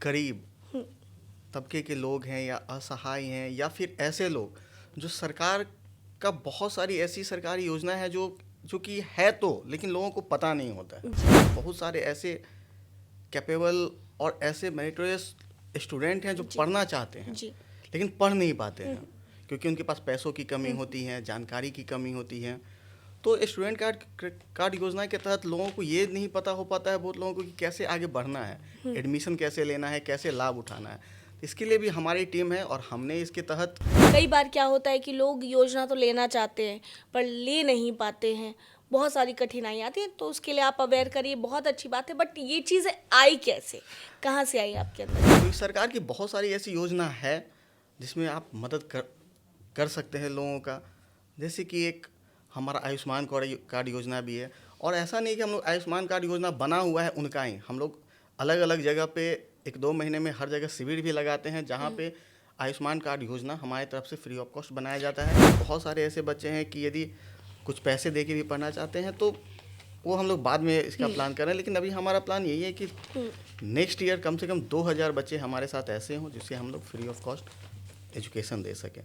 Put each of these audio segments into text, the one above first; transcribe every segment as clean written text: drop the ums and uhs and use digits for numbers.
गरीब तबके के लोग हैं या असहाय हैं या फिर ऐसे लोग जो सरकार का बहुत सारी ऐसी सरकारी योजना है जो कि है तो लेकिन लोगों को पता नहीं होता है। बहुत सारे ऐसे कैपेबल और ऐसे मेरिटोरियस स्टूडेंट हैं जो पढ़ना चाहते हैं लेकिन पढ़ नहीं पाते हैं क्योंकि उनके पास पैसों की कमी होती है, जानकारी की कमी होती है। तो स्टूडेंट कार्ड योजना के तहत लोगों को ये नहीं पता हो पाता है बहुत लोगों को कि कैसे आगे बढ़ना है, एडमिशन कैसे लेना है, कैसे लाभ उठाना है। इसके लिए भी हमारी टीम है और हमने इसके तहत कई बार क्या होता है कि लोग योजना तो लेना चाहते हैं पर ले नहीं पाते हैं, बहुत सारी कठिनाई आती है। तो उसके लिए आप अवेयर करिए, बहुत अच्छी बात है। बट ये चीज़ें आई कैसे, कहाँ से आई आपके अंदर? तो सरकार की बहुत सारी ऐसी योजना है जिसमें आप मदद कर सकते हैं लोगों का। जैसे कि एक हमारा आयुष्मान कार्ड योजना भी है। और ऐसा नहीं कि हम लोग आयुष्मान कार्ड योजना बना हुआ है उनका ही, हम लोग अलग अलग जगह पे 1-2 महीने में हर जगह शिविर भी लगाते हैं जहाँ पे आयुष्मान कार्ड योजना हमारी तरफ से फ्री ऑफ कॉस्ट बनाया जाता है। बहुत सारे ऐसे बच्चे हैं कि यदि कुछ पैसे दे के भी पढ़ना चाहते हैं तो वो हम लोग बाद में इसका प्लान कर रहे हैं। लेकिन अभी हमारा प्लान यही है कि नेक्स्ट ईयर कम से कम 2000 बच्चे हमारे साथ ऐसे हों जिससे हम लोग फ्री ऑफ कॉस्ट एजुकेशन दे सकें।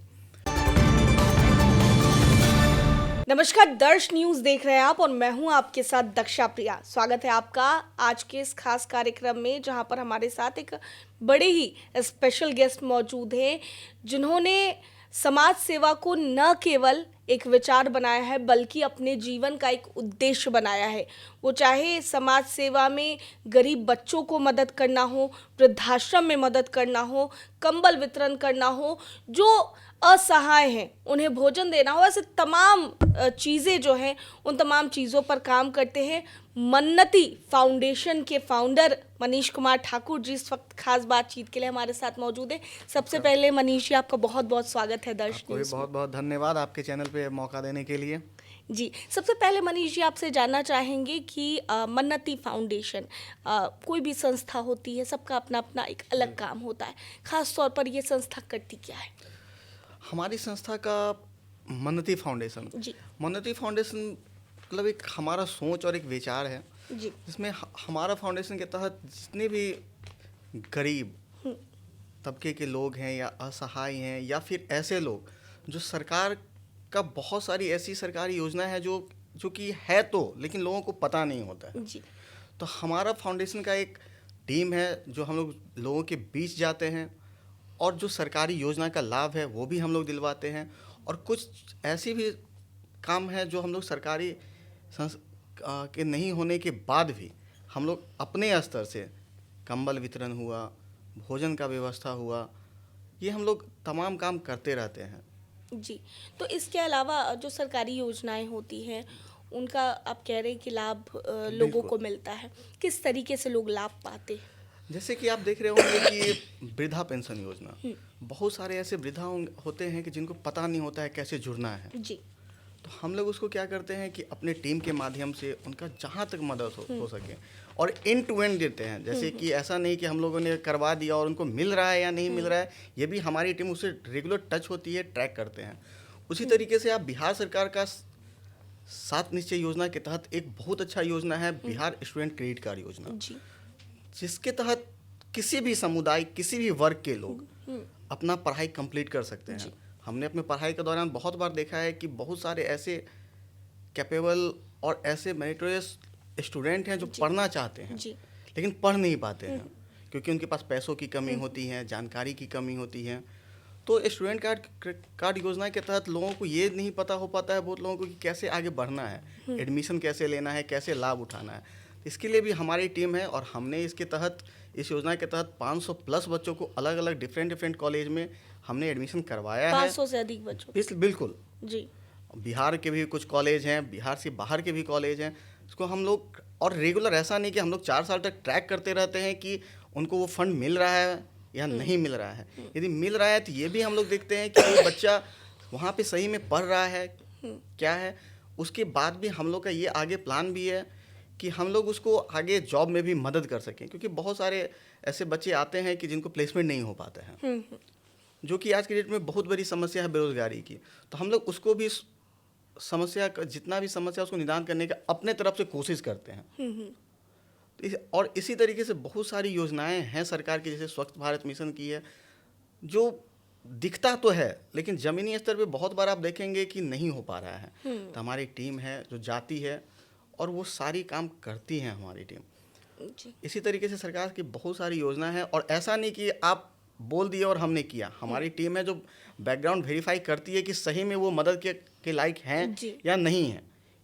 नमस्कार, दर्श न्यूज देख रहे हैं आप और मैं हूं आपके साथ दक्षा प्रिया। स्वागत है आपका आज के इस खास कार्यक्रम में जहां पर हमारे साथ एक बड़े ही स्पेशल गेस्ट मौजूद हैं जिन्होंने समाज सेवा को न केवल एक विचार बनाया है बल्कि अपने जीवन का एक उद्देश्य बनाया है। वो चाहे समाज सेवा में गरीब बच्चों को मदद करना हो, वृद्धाश्रम में मदद करना हो, कंबल वितरण करना हो, जो असहाय हैं उन्हें भोजन देना हो, ऐसे तमाम चीज़ें जो हैं उन तमाम चीज़ों पर काम करते हैं। मन्नती फाउंडेशन के फाउंडर मनीष कुमार ठाकुर जी इस वक्त खास बातचीत के लिए हमारे साथ मौजूद है। सबसे पहले मनीष जी, आपका बहुत बहुत स्वागत है दर्श न्यूज़ में। बहुत बहुत धन्यवाद आपके चैनल पे मौका देने के लिए। जी, सबसे पहले मनीष जी आपसे जानना चाहेंगे कि मन्नती फाउंडेशन कोई भी संस्था होती है, सबका अपना अपना एक अलग काम होता है। खास तौर पर ये संस्था करती क्या है? हमारी संस्था का मन्नती फाउंडेशन मतलब एक हमारा सोच और एक विचार है जी, जिसमें हमारा फाउंडेशन के तहत जितने भी गरीब तबके के लोग हैं या असहाय हैं या फिर ऐसे लोग जो सरकार का बहुत सारी ऐसी सरकारी योजना है जो कि है तो लेकिन लोगों को पता नहीं होता है। जी, तो हमारा फाउंडेशन का एक टीम है जो हम लोग लोगों के बीच जाते हैं और जो सरकारी योजना का लाभ है वो भी हम लोग दिलवाते हैं। और कुछ ऐसी भी काम है जो हम लोग सरकारी के नहीं होने के बाद भी हम लोग अपने स्तर से कंबल वितरण हुआ, भोजन का व्यवस्था हुआ, ये हम लोग तमाम काम करते रहते हैं। जी। तो इसके अलावा जो सरकारी योजनाएं होती हैं उनका आप कह रहे हैं कि लाभ लोगों को मिलता है। किस तरीके से लोग लाभ पाते हैं? जैसे कि आप देख रहे होंगे कि वृद्धा पेंशन योजना, बहुत सारे ऐसे वृद्धा होते हैं कि जिनको पता नहीं होता है कैसे जुड़ना है। जी, तो हम लोग उसको क्या करते हैं कि अपने टीम के माध्यम से उनका जहाँ तक मदद हो सके और एंड टू एंड देते हैं। जैसे कि ऐसा नहीं कि हम लोगों ने करवा दिया और उनको मिल रहा है या नहीं मिल रहा है, ये भी हमारी टीम उससे रेगुलर टच होती है, ट्रैक करते हैं। उसी तरीके से आप बिहार सरकार का 7 निश्चय योजना के तहत एक बहुत अच्छा योजना है बिहार स्टूडेंट क्रेडिट कार्ड योजना, जी, जिसके तहत किसी भी समुदाय, किसी भी वर्ग के लोग अपना पढ़ाई कंप्लीट कर सकते हैं। हमने अपने पढ़ाई के दौरान बहुत बार देखा है कि बहुत सारे ऐसे कैपेबल और ऐसे मेरिटोरियस स्टूडेंट हैं जो पढ़ना चाहते हैं लेकिन पढ़ नहीं पाते हैं क्योंकि उनके पास पैसों की कमी होती है, जानकारी की कमी होती है। तो स्टूडेंट कार्ड योजना के तहत लोगों को ये नहीं पता हो पाता है बहुत लोगों को कि कैसे आगे बढ़ना है, एडमिशन कैसे लेना है, कैसे लाभ उठाना है। इसके लिए भी हमारी टीम है और हमने इसके तहत इस योजना के तहत 500 प्लस बच्चों को अलग अलग डिफरेंट कॉलेज में हमने एडमिशन करवाया है। 500 से अधिक बच्चों? बिल्कुल जी, बिहार के भी कुछ कॉलेज हैं, बिहार से बाहर के भी कॉलेज हैं। इसको हम लोग और रेगुलर ऐसा नहीं कि हम लोग 4 साल तक ट्रैक करते रहते हैं कि उनको वो फंड मिल रहा है या नहीं मिल रहा है। यदि मिल रहा है तो ये भी हम लोग देखते हैं कि वो बच्चा वहाँ पे सही में पढ़ रहा है क्या है। उसके बाद भी हम लोग का ये आगे प्लान भी है कि हम लोग उसको आगे जॉब में भी मदद कर सकें, क्योंकि बहुत सारे ऐसे बच्चे आते हैं कि जिनको प्लेसमेंट नहीं हो पाता है, जो कि आज के डेट में बहुत बड़ी समस्या है बेरोजगारी की। तो हम लोग उसको भी समस्या का जितना भी समस्या उसको निदान करने का अपने तरफ से कोशिश करते हैं। और इसी तरीके से बहुत सारी योजनाएं हैं सरकार की, जैसे स्वच्छ भारत मिशन की है, जो दिखता तो है लेकिन ज़मीनी स्तर पे बहुत बार आप देखेंगे कि नहीं हो पा रहा है। तो हमारी एक टीम है जो जाती है और वो सारी काम करती है हमारी टीम। जी इसी तरीके से सरकार की बहुत सारी योजना है, और ऐसा नहीं कि आप बोल दिए और हमने किया। हमारी टीम है जो बैकग्राउंड वेरीफाई करती है कि सही में वो मदद के लायक हैं जी। या नहीं हैं,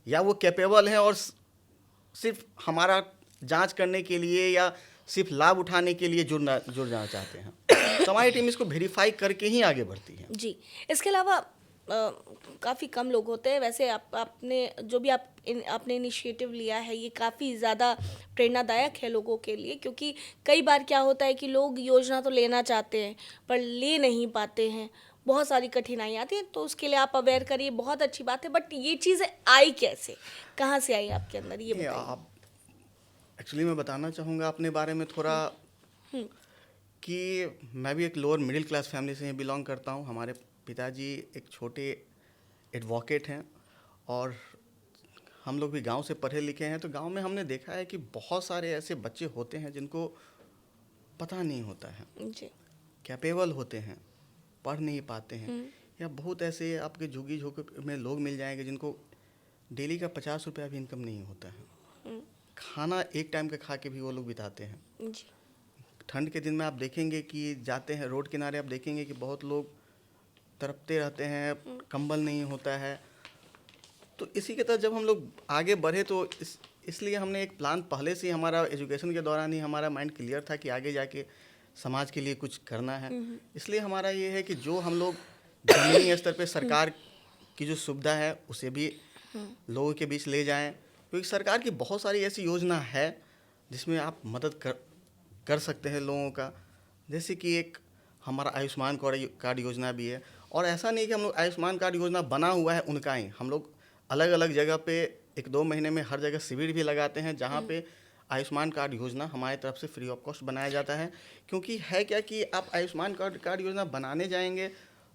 या वो कैपेबल हैं और सिर्फ हमारा जांच करने के लिए या सिर्फ लाभ उठाने के लिए जुड़ जाना चाहते हैं। तो हमारी टीम इसको वेरीफाई करके ही आगे बढ़ती है। जी। इसके अलावा काफ़ी कम लोग होते हैं। वैसे आपने जो भी आपने इनिशिएटिव लिया है ये काफ़ी ज़्यादा प्रेरणादायक है लोगों के लिए, क्योंकि कई बार क्या होता है कि लोग योजना तो लेना चाहते हैं पर ले नहीं पाते हैं, बहुत सारी कठिनाई आती है। तो उसके लिए आप अवेयर करिए, बहुत अच्छी बात है। बट ये चीज़ें आई कैसे, कहाँ से आई आपके अंदर, ये बताइए। आप एक्चुअली मैं बताना चाहूँगा अपने बारे में थोड़ा कि मैं भी एक लोअर मिडिल क्लास फैमिली से बिलोंग करता हूँ। हमारे पिताजी एक छोटे एडवोकेट हैं और हम लोग भी गांव से पढ़े लिखे हैं। तो गांव में हमने देखा है कि बहुत सारे ऐसे बच्चे होते हैं जिनको पता नहीं होता है, जी कैपेबल होते हैं, पढ़ नहीं पाते हैं, या बहुत ऐसे आपके झुग्गी झोंपड़ी में लोग मिल जाएंगे जिनको डेली का 50 रुपया भी इनकम नहीं होता है। खाना एक टाइम का खा के भी वो लोग बिताते हैं। जी ठंड के दिन में आप देखेंगे कि जाते हैं रोड किनारे, आप देखेंगे कि बहुत लोग तड़पते रहते हैं, कंबल नहीं होता है। तो इसी के तहत जब हम लोग आगे बढ़े तो इसलिए हमने एक प्लान पहले से ही, हमारा एजुकेशन के दौरान ही हमारा माइंड क्लियर था कि आगे जाके समाज के लिए कुछ करना है। इसलिए हमारा ये है कि जो हम लोग जमीनी स्तर पे सरकार की जो सुविधा है उसे भी लोगों के बीच ले जाएं, क्योंकि सरकार की बहुत सारी ऐसी योजना है जिसमें आप मदद कर सकते हैं लोगों का। जैसे कि एक हमारा आयुष्मान कार्ड योजना भी है, और ऐसा नहीं कि हम लोग आयुष्मान कार्ड योजना बना हुआ है उनका ही, हम लोग अलग अलग जगह पे 1-2 महीने में हर जगह शिविर भी लगाते हैं जहाँ पे आयुष्मान कार्ड योजना हमारी तरफ से फ्री ऑफ कॉस्ट बनाया जाता है। क्योंकि है क्या कि आप आयुष्मान कार्ड योजना बनाने जाएंगे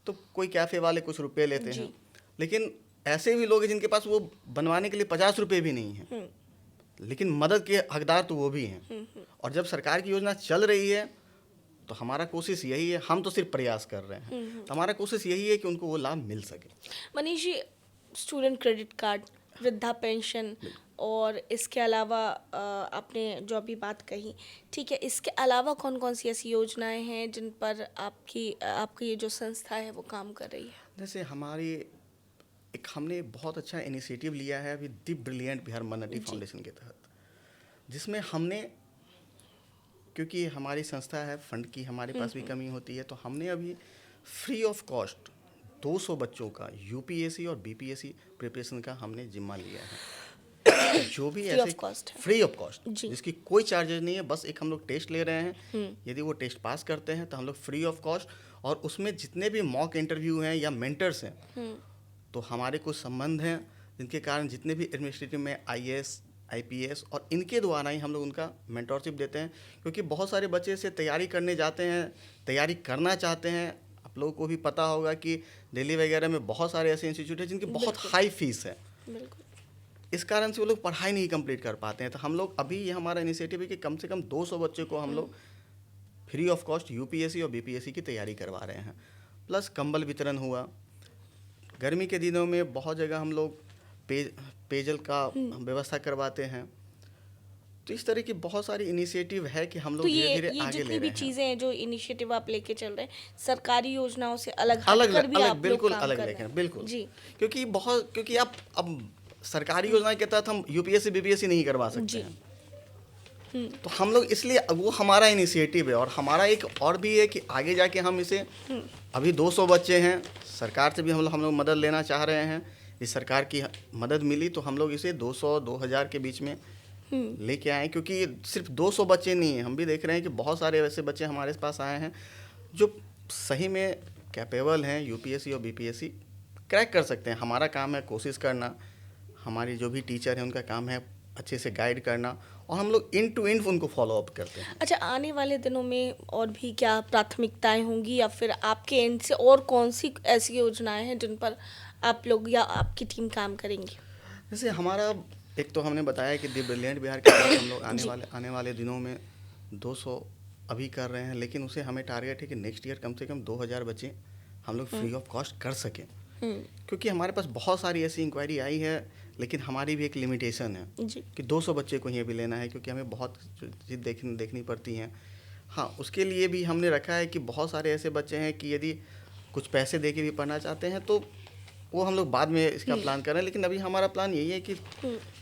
तो कोई कैफ़े वाले कुछ रुपए लेते हैं, लेकिन ऐसे भी लोग हैं जिनके पास वो बनवाने के लिए 50 रुपये भी नहीं है, लेकिन मदद के हकदार तो वो भी हैं। और जब सरकार की योजना चल रही है तो हमारा कोशिश यही है, हम तो सिर्फ प्रयास कर रहे हैं, तो हमारा कोशिश यही है कि उनको वो लाभ मिल सके। Manish ji, student credit card, वृद्धा पेंशन, और इसके अलावा आपने जो अभी बात कही, ठीक है, इसके अलावा कौन कौन सी ऐसी योजनाएं हैं जिन पर आपकी ये जो संस्था है वो काम कर रही है? जैसे हमने बहुत अच्छा इनिशिएटिव लिया है अभी दी ब्रिलियंट बिहार मन्नटी फाउंडेशन के तहत, जिसमें हमने, क्योंकि हमारी संस्था है, फंड की हमारे पास भी कमी होती है, तो हमने अभी फ्री ऑफ कॉस्ट 200 बच्चों का यूपीएससी और बीपीएससी प्रिपरेशन का हमने जिम्मा लिया है। जो भी ऐसे फ्री ऑफ कॉस्ट, जिसकी कोई चार्जेस नहीं है, बस एक हम लोग टेस्ट ले रहे हैं। यदि वो टेस्ट पास करते हैं तो हम लोग फ्री ऑफ कॉस्ट, और उसमें जितने भी मॉक इंटरव्यू हैं या मेंटर्स हैं, तो हमारे कुछ संबंध हैं जिनके कारण जितने भी एडमिनिस्ट्रेटिव में आईएएस आईपीएस और इनके द्वारा ही हम लोग उनका मेंटरशिप देते हैं। क्योंकि बहुत सारे बच्चे से तैयारी करने जाते हैं, तैयारी करना चाहते हैं। आप लोगों को भी पता होगा कि दिल्ली वगैरह में बहुत सारे ऐसे इंस्टीट्यूट हैं जिनकी बहुत हाई फीस है, इस कारण से वो लोग पढ़ाई नहीं कंप्लीट कर पाते हैं। तो हम लोग अभी ये हमारा इनिशिएटिव है कि कम से कम 200 बच्चे को हम लोग फ्री ऑफ कॉस्ट यूपीएससी और बीपीएससी की तैयारी करवा रहे हैं। प्लस कंबल वितरण हुआ। गर्मी के दिनों में बहुत जगह हम लोग पेयजल का व्यवस्था करवाते हैं। तो इस तरह की बहुत सारी इनिशिएटिव है कि हम लोग धीरे धीरे आगे ले रहे हैं। जितनी भी चीजें हैं जो इनिशिएटिव आप लेके चल रहे हैं, सरकारी योजनाओं से अलग बिल्कुल अलग लेकर, बिल्कुल जी, क्योंकि आप अब सरकारी योजना के तहत हम यूपीएससी बीपीएससी नहीं करवा सकते हैं। तो हम लोग इसलिए वो हमारा इनिशिएटिव है, और हमारा एक और भी है कि आगे जाके हम इसे, अभी 200 बच्चे हैं, सरकार से भी हम लोग मदद लेना चाह रहे हैं। इस सरकार की मदद मिली तो हम लोग इसे 200-2000 के बीच में लेके आए, क्योंकि सिर्फ 200 बच्चे नहीं हैं, हम भी देख रहे हैं कि बहुत सारे वैसे बच्चे हमारे पास आए हैं जो सही में कैपेबल हैं, यूपीएससी और बीपीएससी क्रैक कर सकते हैं। हमारा काम है कोशिश करना, हमारी जो भी टीचर हैं उनका काम है अच्छे से गाइड करना, और हम लोग इन टू इन उनको फॉलो अप करते हैं। अच्छा, आने वाले दिनों में और भी क्या प्राथमिकताएं होंगी, या फिर आपके एंड से और कौन सी ऐसी योजनाएं हैं जिन पर आप लोग या आपकी टीम काम करेंगी? जैसे हमारा एक तो हमने बताया कि दी ब्रिलियंट बिहार के तहत हम लोग आने वाले दिनों में 200 अभी कर रहे हैं, लेकिन उसे हमें टारगेट है कि नेक्स्ट ईयर कम से कम 2000 बच्चे हम लोग फ्री ऑफ कॉस्ट कर सकें। क्योंकि हमारे पास बहुत सारी ऐसी इंक्वायरी आई है, लेकिन हमारी भी एक लिमिटेशन है कि 200 बच्चे को ही अभी लेना है, क्योंकि हमें बहुत चीज़ देखनी पड़ती हैं। हाँ, उसके लिए भी हमने रखा है कि बहुत सारे ऐसे बच्चे हैं कि यदि कुछ पैसे दे के भी पढ़ना चाहते हैं तो वो हम लोग बाद में इसका प्लान कर रहे हैं, लेकिन अभी हमारा प्लान यही है कि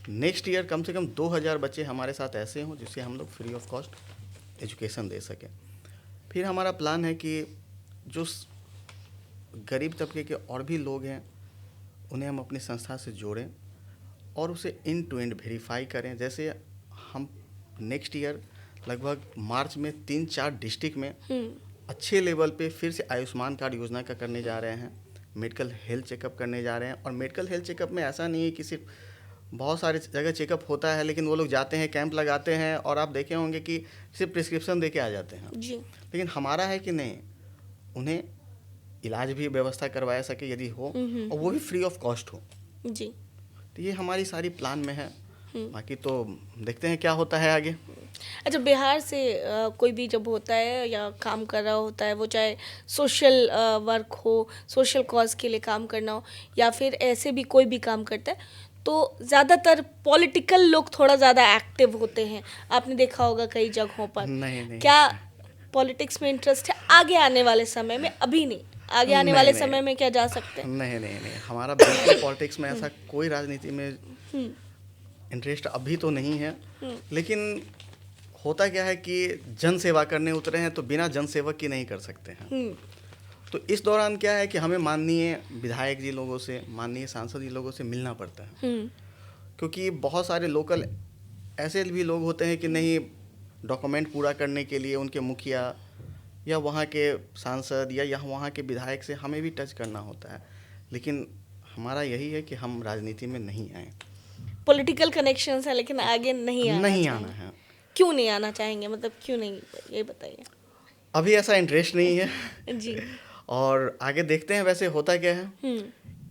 नेक्स्ट ईयर कम से कम 2000 बच्चे हमारे साथ ऐसे हों जिससे हम लोग फ्री ऑफ कॉस्ट एजुकेशन दे सकें। फिर हमारा प्लान है कि जो गरीब तबके के और भी लोग हैं उन्हें हम अपनी संस्था से जोड़ें और उसे एंड टू एंड वेरीफाई करें। जैसे हम नेक्स्ट ईयर लगभग मार्च में 3-4 डिस्ट्रिक्ट में अच्छे लेवल पे फिर से आयुष्मान कार्ड योजना का करने जा रहे हैं, मेडिकल हेल्थ चेकअप करने जा रहे हैं। और मेडिकल हेल्थ चेकअप में ऐसा नहीं है कि सिर्फ बहुत सारे जगह चेकअप होता है, लेकिन वो लोग जाते हैं, कैंप लगाते हैं और आप देखे होंगे कि सिर्फ प्रिस्क्रिप्शन दे के आ जाते हैं जी। लेकिन हमारा है कि नहीं, उन्हें इलाज भी व्यवस्था करवाया सके यदि हो, और वो भी फ्री ऑफ कॉस्ट हो जी। तो ये हमारी सारी प्लान में है। बाकी तो देखते हैं क्या होता है आगे। अच्छा, बिहार से कोई भी जब होता है या काम कर रहा होता है, वो चाहे सोशल वर्क हो, सोशल कॉज के लिए काम करना हो, या फिर ऐसे भी कोई भी काम करता है, तो ज़्यादातर पॉलिटिकल लोग थोड़ा ज़्यादा एक्टिव होते हैं। आपने देखा होगा कई जगहों पर। नहीं। क्या पॉलिटिक्स में इंटरेस्ट है आगे आने वाले समय में? अभी नहीं, आगे आने वाले समय में क्या जा सकते हैं? नहीं, हमारा बिल्कुल पॉलिटिक्स में ऐसा कोई राजनीति में इंटरेस्ट अभी तो नहीं है। लेकिन होता क्या है कि जन सेवा करने उतरे हैं तो बिना जन सेवक की नहीं कर सकते हैं। तो इस दौरान क्या है कि हमें माननीय विधायक जी लोगों से, माननीय सांसद जी लोगों से मिलना पड़ता है, क्योंकि बहुत सारे लोकल ऐसे भी लोग होते हैं कि नहीं, डॉक्यूमेंट पूरा करने के लिए उनके मुखिया या वहाँ के सांसद या वहाँ के विधायक से हमें भी टच करना होता है। लेकिन हमारा यही है कि हम राजनीति में नहीं आए। पॉलिटिकल कनेक्शंस है लेकिन आगे नहीं आना है। क्यों नहीं आना चाहेंगे, मतलब क्यों नहीं, ये बताइए। अभी ऐसा इंटरेस्ट नहीं है जी। और आगे देखते हैं वैसे होता क्या है,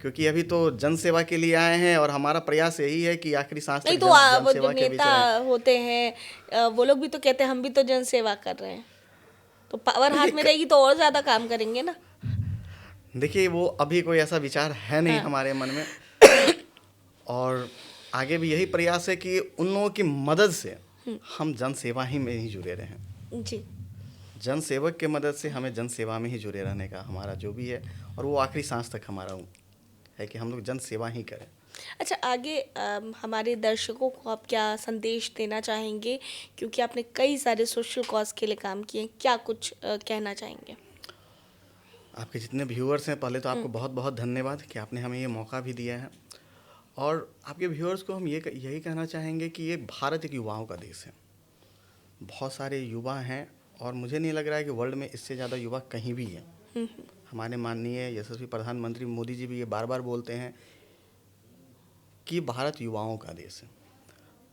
क्योंकि अभी तो जन सेवा के लिए आए हैं और हमारा प्रयास यही है कि आखिरी सांस तक नहीं तो वो जो नेता होते हैं वो लोग भी तो कहते हैं हम भी तो जन सेवा कर रहे हैं, तो पावर हाथ में रहेगी तो और ज़्यादा काम करेंगे ना। देखिए, वो अभी कोई ऐसा विचार है नहीं हमारे मन में, और आगे भी यही प्रयास है कि उन लोगों की मदद से हम जन सेवा ही में ही जुड़े रहें। जी। जन सेवक के मदद से हमें जन सेवा में ही जुड़े रहने का हमारा जो भी है, और वो आखिरी सांस तक हमारा है कि हम लोग जन सेवा ही करें। अच्छा, आगे हमारे दर्शकों को आप क्या संदेश देना चाहेंगे, क्योंकि आपने कई सारे सोशल कॉज के लिए काम किए, क्या कुछ कहना चाहेंगे? आपके जितने व्यूअर्स हैं, पहले तो आपको बहुत बहुत धन्यवाद कि आपने हमें ये मौका भी दिया है, और आपके व्यूअर्स को हम यही कहना चाहेंगे कि ये भारत एक युवाओं का देश है। बहुत सारे युवा हैं और मुझे नहीं लग रहा है कि वर्ल्ड में इससे ज़्यादा युवा कहीं भी है। हमारे माननीय यशस्वी प्रधानमंत्री मोदी जी भी ये बार बार बोलते हैं कि भारत युवाओं का देश है।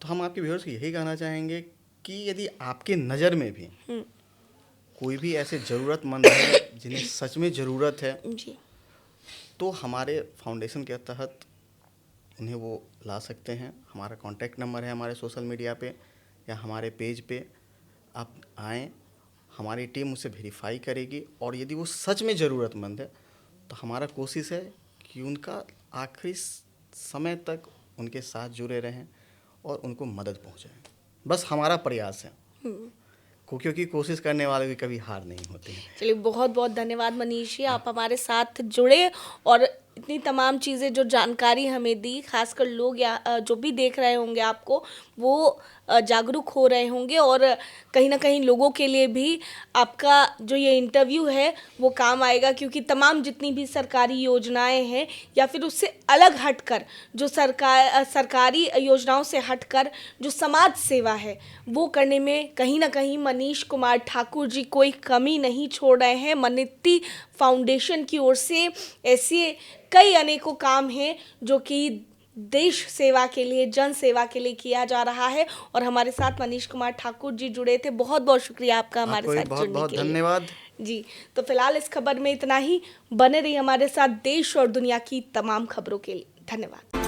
तो हम आपके व्यूअर्स को यही कहना चाहेंगे कि यदि आपके नज़र में भी कोई भी ऐसे ज़रूरतमंद है जिन्हें सच में ज़रूरत है जी, तो हमारे फाउंडेशन के तहत उन्हें वो ला सकते हैं। हमारा कॉन्टैक्ट नंबर है हमारे सोशल मीडिया पे या हमारे पेज पे, आप आएँ, हमारी टीम उसे वेरीफाई करेगी, और यदि वो सच में ज़रूरतमंद है तो हमारा कोशिश है कि उनका आखिरी समय तक उनके साथ जुड़े रहें और उनको मदद पहुंचाएं। बस हमारा प्रयास है, क्योंकि कोशिश करने वाले भी कभी हार नहीं होते हैं। चलिए, बहुत बहुत धन्यवाद मनीष जी, आप हमारे साथ जुड़े और इतनी तमाम चीज़ें जो जानकारी हमें दी। खासकर लोग या जो भी देख रहे होंगे आपको, वो जागरूक हो रहे होंगे, और कहीं ना कहीं लोगों के लिए भी आपका जो ये इंटरव्यू है वो काम आएगा, क्योंकि तमाम जितनी भी सरकारी योजनाएं हैं या फिर उससे अलग हटकर जो सरकारी योजनाओं से हटकर जो समाज सेवा है वो करने में कहीं ना कहीं मनीष कुमार ठाकुर जी कोई कमी नहीं छोड़ रहे हैं। मनिति फाउंडेशन की ओर से ऐसे कई अनेकों काम हैं जो कि देश सेवा के लिए, जन सेवा के लिए किया जा रहा है, और हमारे साथ मनीष कुमार ठाकुर जी जुड़े थे। बहुत बहुत शुक्रिया आपका हमारे साथ जुड़ने के लिए। बहुत धन्यवाद जी। तो फिलहाल इस खबर में इतना ही। बने रहिए हमारे साथ देश और दुनिया की तमाम खबरों के लिए। धन्यवाद।